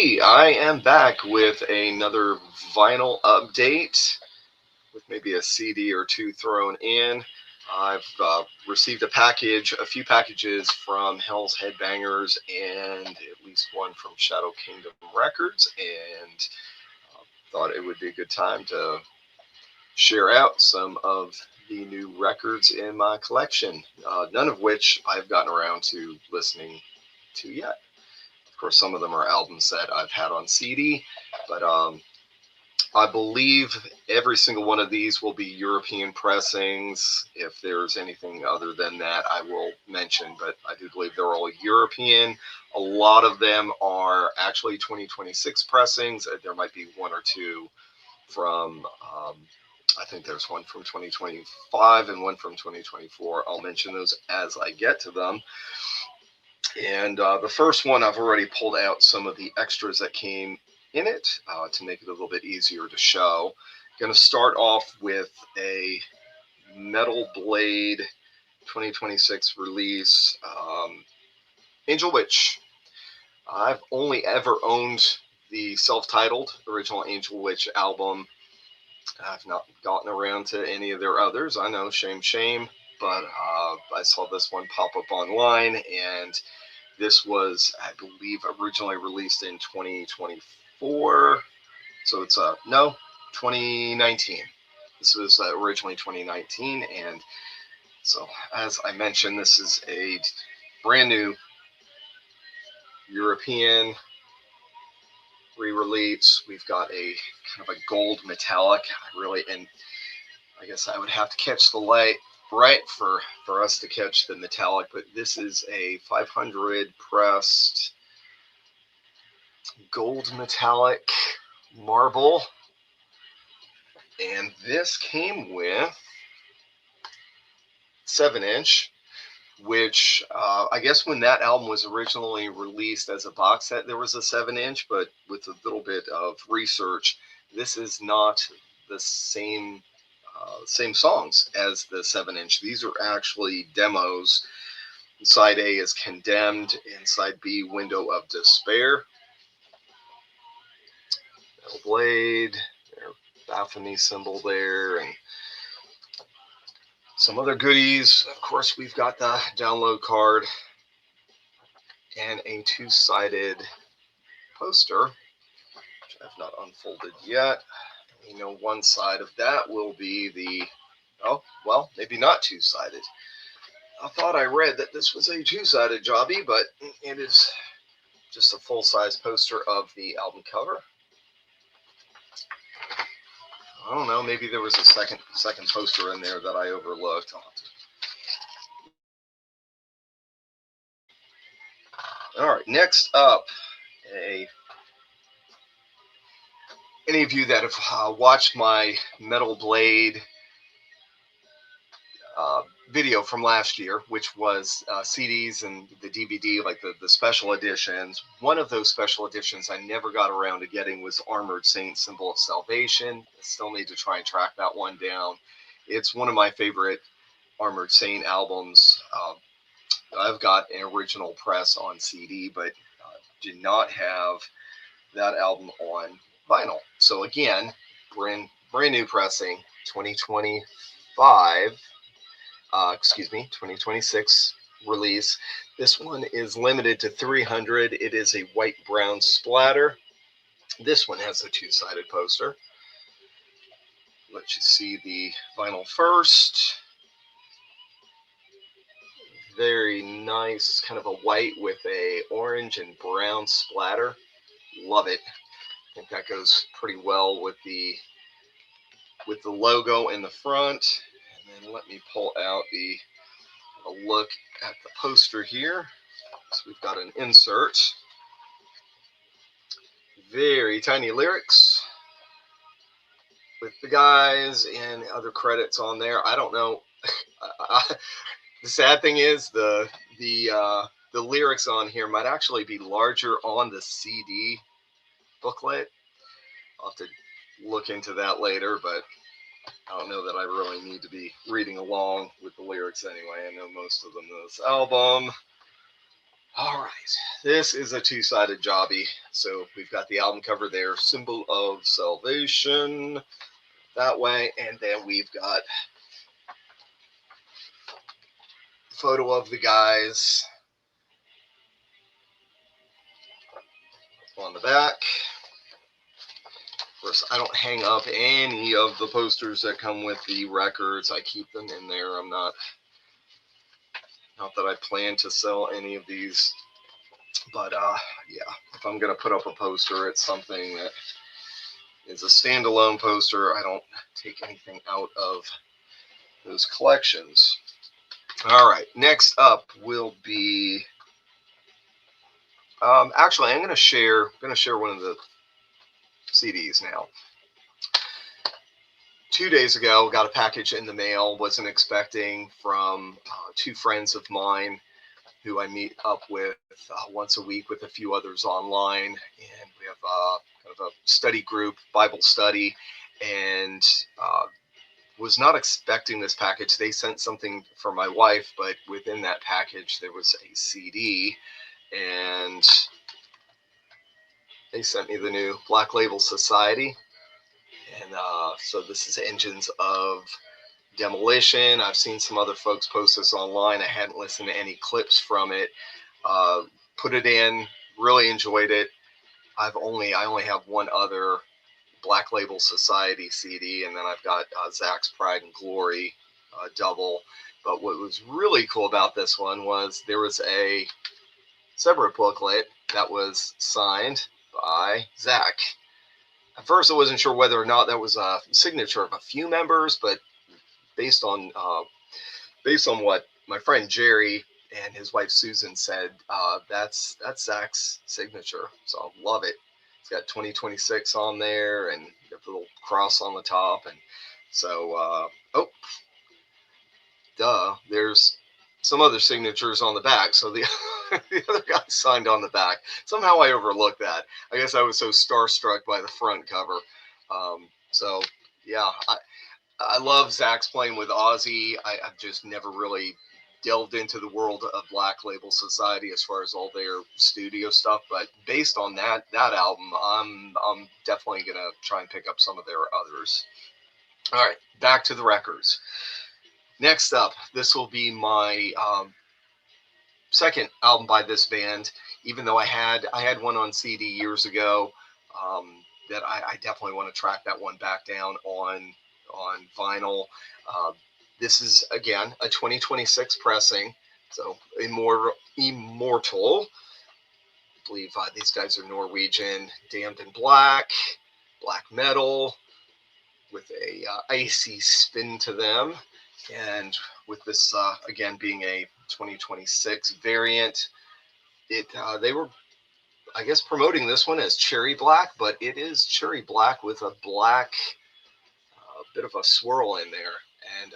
Hey, I am back with another vinyl update with maybe a CD or two thrown in. I've received a few packages from Hell's Headbangers and at least one from Shadow Kingdom Records, and thought it would be a good time to share out some of the new records in my collection, none of which I've gotten around to listening to yet. Of course, some of them are albums that I've had on CD, but I believe every single one of these will be European pressings. If there's anything other than that, I will mention, but I do believe they're all European. A lot of them are actually 2026 pressings. There might be one or two from, I think there's one from 2025 and one from 2024. I'll mention those as I get to them. And the first one, I've already pulled out some of the extras that came in it to make it a little bit easier to show. Going to start off with a Metal Blade 2026 release, Angel Witch. I've only ever owned the self-titled original Angel Witch album. I've not gotten around to any of their others. I know, shame, but I saw this one pop up online, and this was, I believe, originally released in 2024. So it's 2019. This was originally 2019, and so as I mentioned, this is a brand new European re-release. We've got a kind of a gold metallic, and I guess I would have to catch the light right for us to catch the metallic, but this is a 500 pressed gold metallic marble, and this came with 7-inch, which I guess when that album was originally released as a box set, there was a 7-inch, but with a little bit of research, this is not the same songs as the 7-inch. These are actually demos. Side A is Condemned, and side B, Window of Despair. Metal Blade, their Baphomet symbol there, and some other goodies. Of course, we've got the download card and a two-sided poster, which I've not unfolded yet. You know, one side of that will be the, oh, well, maybe not two-sided. I thought I read that this was a two-sided jobby, but it is just a full-size poster of the album cover. I don't know, maybe there was a second poster in there that I overlooked. All right, next up, any of you that have watched my Metal Blade video from last year, which was CDs and the DVD, like the special editions. One of those special editions I never got around to getting was Armored Saint, Symbol of Salvation. I still need to try and track that one down. It's one of my favorite Armored Saint albums. I've got an original press on CD, but did not have that album on vinyl. So again, brand new pressing, 2026 release. This one is limited to 300. It is a white-brown splatter. This one has a two-sided poster. Let you see the vinyl first. Very nice, kind of a white with a orange and brown splatter. Love it. I think that goes pretty well with the logo in the front. And then let me pull out a look at the poster here. So we've got an insert. Very tiny lyrics with the guys and other credits on there. I don't know. The sad thing is the lyrics on here might actually be larger on the CD booklet. I'll have to look into that later, but I don't know that I really need to be reading along with the lyrics anyway. I know most of them in this album. All right, this is a two-sided jobby. So we've got the album cover there, Symbol of Salvation, that way, and then we've got a photo of the guys on the back. Of course, I don't hang up any of the posters that come with the records. I keep them in there. I'm not that I plan to sell any of these, but yeah, if I'm gonna put up a poster, it's something that is a standalone poster. I don't take anything out of those collections. All right, next up will be actually I'm gonna share one of the CDs now. 2 days ago, got a package in the mail. Wasn't expecting, from two friends of mine who I meet up with once a week with a few others online, and we have kind of a study group, Bible study, and was not expecting this package. They sent something for my wife, but within that package there was a CD, and they sent me the new Black Label Society, and so this is Engines of Demolition. I've seen some other folks post this online. I hadn't listened to any clips from it. Put it in, really enjoyed it. I only have one other Black Label Society CD, and then I've got Zach's Pride and Glory double. But what was really cool about this one was there was a separate booklet that was signed by Zach. At first, I wasn't sure whether or not that was a signature of a few members, but based on what my friend Jerry and his wife Susan said, that's Zach's signature. So I love it. It's got 2026 on there and a little cross on the top, and so there's some other signatures on the back. So the the other guy signed on the back. Somehow I overlooked that. I guess I was so starstruck by the front cover. So yeah, I love Zach's playing with Ozzy. I've just never really delved into the world of Black Label Society as far as all their studio stuff, but based on that album, I'm definitely gonna try and pick up some of their others. All right, back to the records. Next up, this will be my second album by this band. Even though I had one on CD years ago, that I definitely want to track that one back down on vinyl. This is again a 2026 pressing, so Immortal. I believe these guys are Norwegian. Damned in Black metal with a icy spin to them, and with this again being a 2026 variant, they were, I guess, promoting this one as cherry black, but it is cherry black with a black bit of a swirl in there. And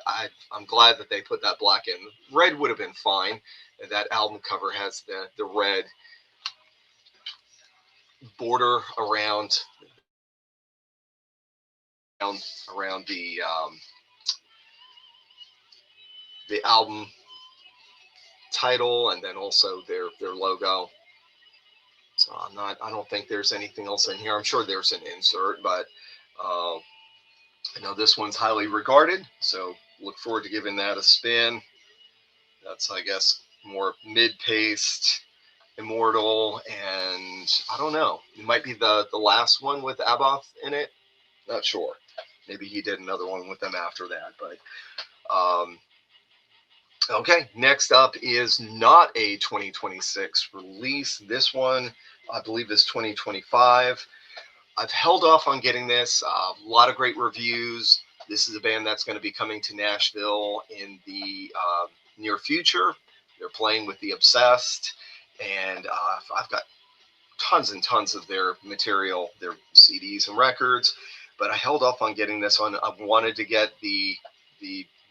I'm glad that they put that black in. Red would have been fine. That album cover has the red border around the album title, and then also their logo. So I don't think there's anything else in here. I'm sure there's an insert, but I know this one's highly regarded, so look forward to giving that a spin. That's, I guess, more mid-paced Immortal, and I don't know. It might be the last one with Abath in it. Not sure. Maybe he did another one with them after that. But okay, next up is not a 2026 release. This one, I believe, is 2025. I've held off on getting this. A lot of great reviews. This is a band that's going to be coming to Nashville in the near future. They're playing with The Obsessed, and I've got tons and tons of their material, their CDs and records, but I held off on getting this one. I wanted to get the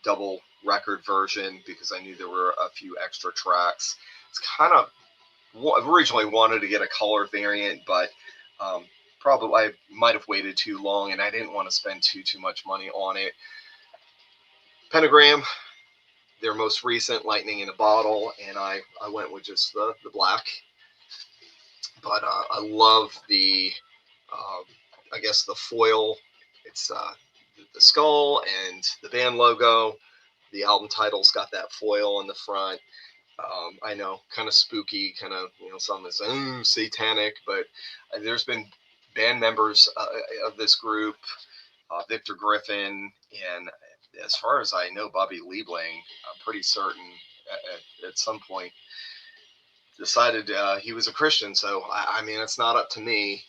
double record version because I knew there were a few extra tracks. It's kind of, originally wanted to get a color variant, but probably I might have waited too long, and I didn't want to spend too much money on it. Pentagram, their most recent Lightning in a Bottle, and I went with just the black. But I love the, I guess the foil. It's the skull and the band logo. The album title's got that foil in the front. I know, kind of spooky, kind of, some is satanic, but there's been band members of this group, Victor Griffin, and as far as I know, Bobby Liebling, I'm pretty certain at some point decided he was a Christian. So, I mean, it's not up to me.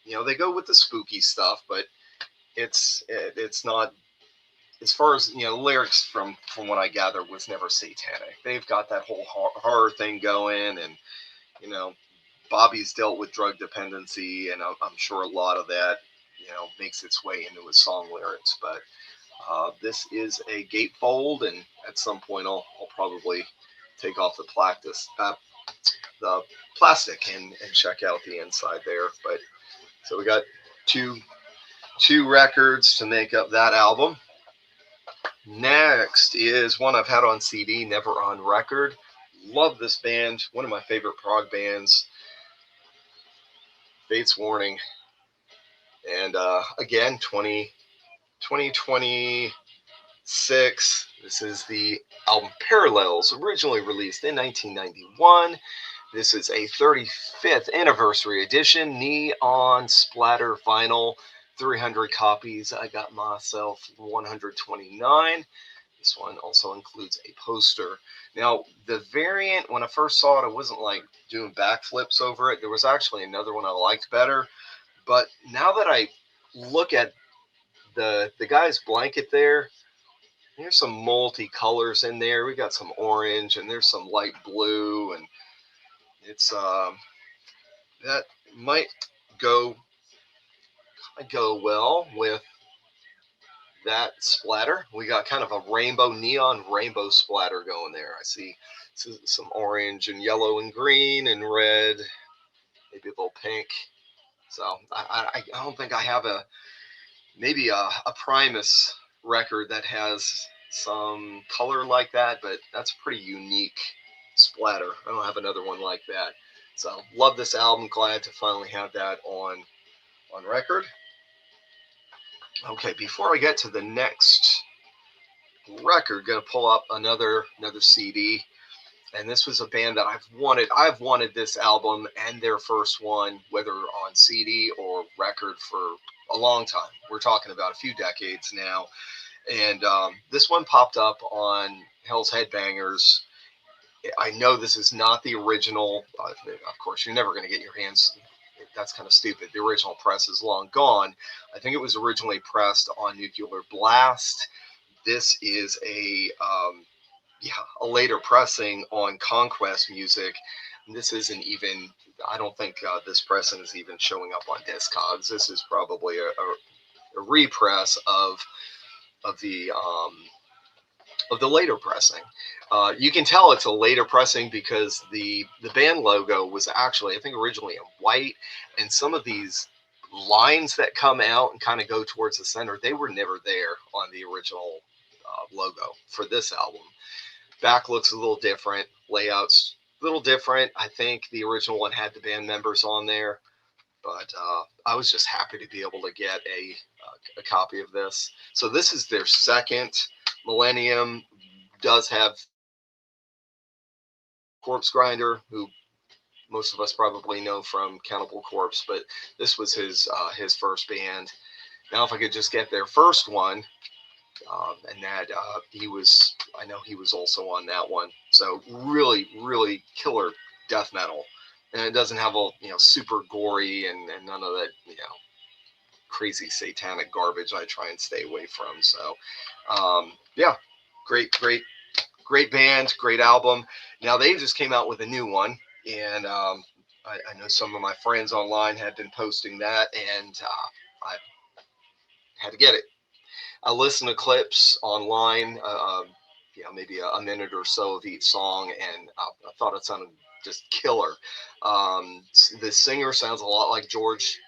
They go with the spooky stuff, but it's not, as far as lyrics from what I gather, was never satanic. They've got that whole horror thing going, and Bobby's dealt with drug dependency, and I'm sure a lot of that makes its way into his song lyrics. But this is a gatefold, and at some point I'll probably take off the plastic and check out the inside there. But so we got two records to make up that album. Next is one I've had on CD, never on record. Love this band, one of my favorite prog bands, Fates Warning. And again, 2026. This is the album Parallels, originally released in 1991. This is a 35th anniversary edition, neon splatter vinyl, 300 copies. I got myself 129. This one also includes a poster. Now, the variant, when I first saw it, I wasn't like doing backflips over it. There was actually another one I liked better. But now that I look at the guy's blanket there, there's some multi-colors in there. We got some orange, and there's some light blue, and it's that might go well with that splatter. We got kind of a neon rainbow splatter going there. I see some orange and yellow and green and red, maybe a little pink. So I don't think I have maybe a Primus record that has some color like that, but that's a pretty unique splatter. I don't have another one like that. So love this album. Glad to finally have that on record. Okay, before I get to the next record, gonna pull up another CD, and this was a band that I've wanted this album and their first one, whether on CD or record, for a long time. We're talking about a few decades now, and this one popped up on Hell's Headbangers. I know this is not the original. Of course, you're never going to get your hands. That's kind of stupid. The original press is long gone. I think it was originally pressed on Nuclear Blast. This is a later pressing on Conquest Music. And this isn't even, I don't think this pressing is even showing up on Discogs. This is probably a repress of the later pressing. You can tell it's a later pressing because the band logo was actually, I think, originally in white, and some of these lines that come out and kind of go towards the center, they were never there on the original logo for this album. Back looks a little different, layouts a little different. I think the original one had the band members on there, but I was just happy to be able to get a copy of this. So this is their second. Millennium does have Corpse Grinder, who most of us probably know from Cannibal Corpse, but this was his first band. Now, if I could just get their first one, and that I know he was also on that one. So really, really killer death metal, and it doesn't have all super gory and none of that crazy satanic garbage I try and stay away from. So yeah, great band, great album. Now they just came out with a new one, and I know some of my friends online had been posting that, and I had to get it. I listened to clips online, maybe a minute or so of each song, and I thought it sounded just killer. The singer sounds a lot like George.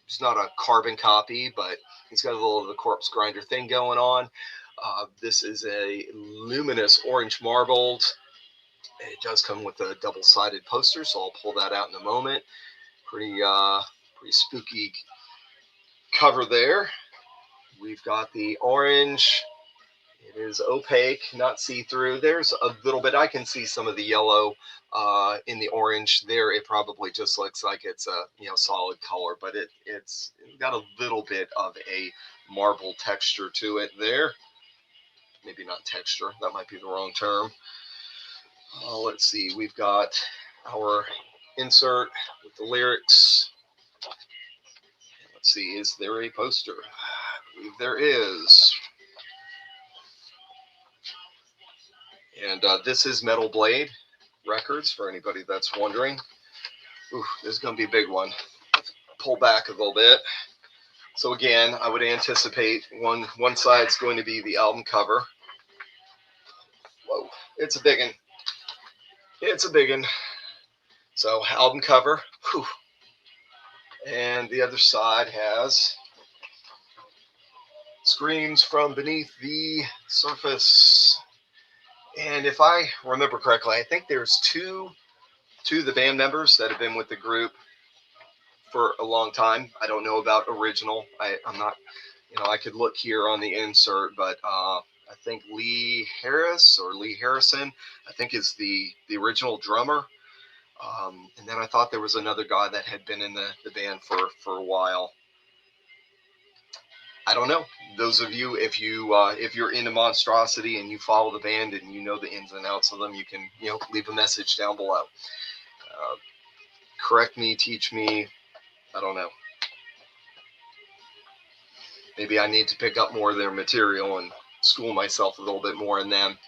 He's not a carbon copy, but he's got a little of the Corpse Grinder thing going on. This is a luminous orange marbled. It does come with a double-sided poster, so I'll pull that out in a moment. Pretty spooky cover there. We've got the orange. It is opaque, not see-through. There's a little bit. I can see some of the yellow in the orange there. It probably just looks like it's a solid color, but it's got a little bit of a marble texture to it there. Maybe not texture. That might be the wrong term. Let's see. We've got our insert with the lyrics. Let's see. Is there a poster? I believe there is. And this is Metal Blade Records, for anybody that's wondering. Ooh, this is going to be a big one. Pull back a little bit. So again, I would anticipate one side's going to be the album cover. Whoa, it's a big one. It's a big one. So album cover. Whew. And the other side has Screams from Beneath the Surface. And if I remember correctly, I think there's two of the band members that have been with the group for a long time. I don't know about original. I'm not, I could look here on the insert, but I think Lee Harrison, I think is the original drummer. And then I thought there was another guy that had been in the band for a while. I don't know. Those of you, if you're into Monstrosity and you follow the band and you know the ins and outs of them, you can leave a message down below. Correct me, teach me. I don't know. Maybe I need to pick up more of their material and school myself a little bit more in them.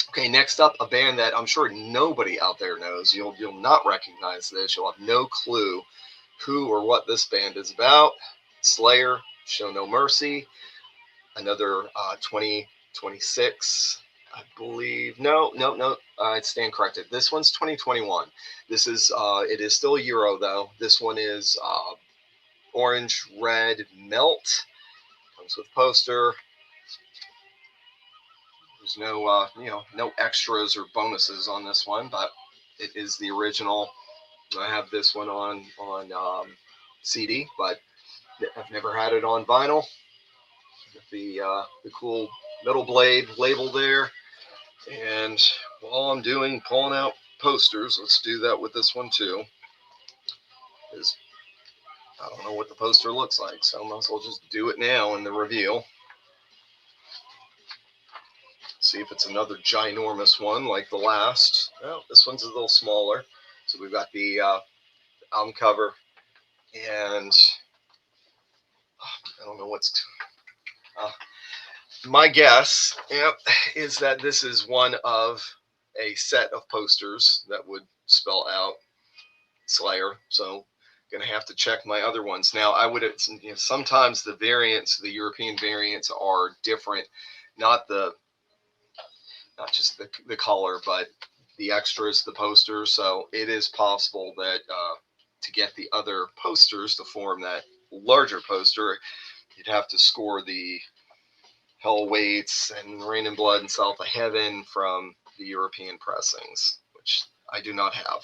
Okay, next up, a band that I'm sure nobody out there knows. You'll not recognize this. You'll have no clue who or what this band is about. Slayer, Show No Mercy. Another 2026, I believe. No, I stand corrected. This one's 2021. This is it is still a Euro though. This one is Orange Red Melt. Comes with poster. There's no no extras or bonuses on this one, but it is the original. I have this one on CD, but I've never had it on vinyl. The cool Metal Blade label there, and while I'm pulling out posters, let's do that with this one too. Because I don't know what the poster looks like, so I might as well just do it now in the review. See if it's another ginormous one like the last. Oh, this one's a little smaller. So we've got the album cover, and I don't know what's. My guess, is that this is one of a set of posters that would spell out Slayer. So going to have to check my other ones. Now, I would sometimes the European variants are different, not just the color, but the extras, the posters. So it is possible that to get the other posters to form that larger poster, you'd have to score the Hell Waits and Rain and Blood and South of Heaven from the European pressings, which I do not have.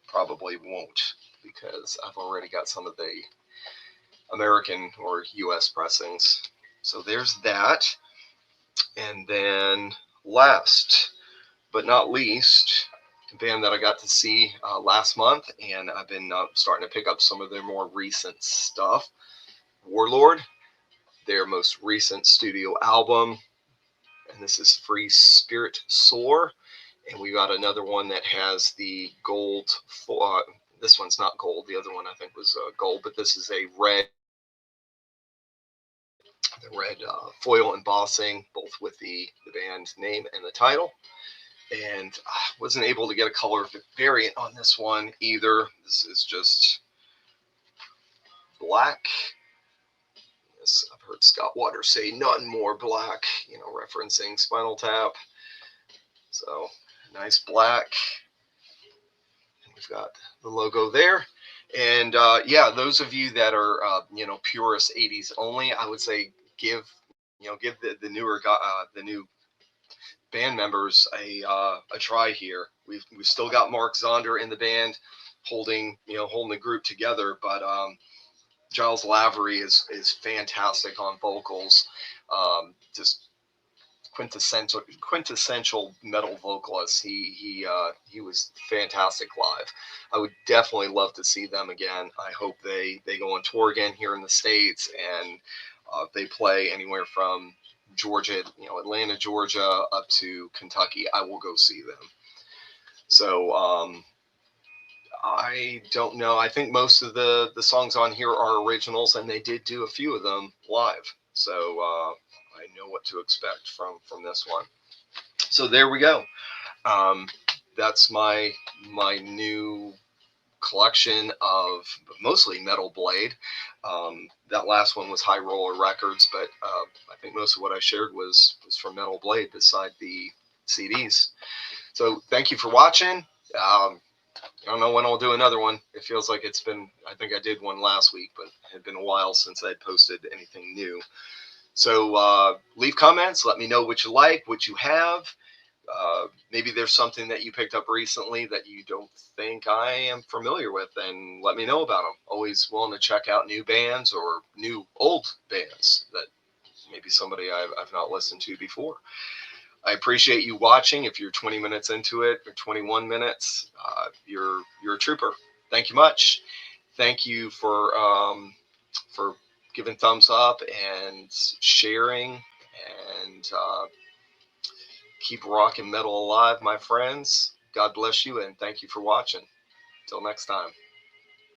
Probably won't, because I've already got some of the American or US pressings. So there's that. And then last but not least, a band that I got to see last month, and I've been starting to pick up some of their more recent stuff. Warlord, their most recent studio album, and this is Free Spirit Soar. And we got another one that has the gold. This one's not gold. The other one I think was gold, but this is a red. The red foil embossing, both with the band name and the title. And I wasn't able to get a color variant on this one either. This is just black. Yes, I've heard Scott Waters say none more black, referencing Spinal Tap. So nice black. And we've got the logo there. And yeah, those of you that are, purist 80s only, I would say give give the new band members a try here. We've still got Mark Zonder in the band, holding the group together, but Giles Lavery is fantastic on vocals. Just quintessential metal vocalist. He was fantastic live. I would definitely love to see them again. I hope they go on tour again here in the States, and they play anywhere from Georgia, Atlanta, Georgia, up to Kentucky. I will go see them. So I don't know. I think most of the songs on here are originals, and they did do a few of them live. So I know what to expect from this one. So there we go. That's my new collection of mostly Metal Blade. That last one was High Roller Records, but I think most of what I shared was from Metal Blade beside the CDs. So thank you for watching. I don't know when I'll do another one. It feels like it's been, I think I did one last week, but it had been a while since I'd posted anything new. So leave comments. Let me know what you like, what you have. Maybe there's something that you picked up recently that you don't think I am familiar with, and let me know about them. Always willing to check out new bands or new old bands that maybe somebody I've not listened to before. I appreciate you watching. If you're 20 minutes into it or 21 minutes, you're a trooper. Thank you much. Thank you for giving thumbs up and sharing, and keep rocking metal alive, my friends. God bless you, and thank you for watching. Till next time.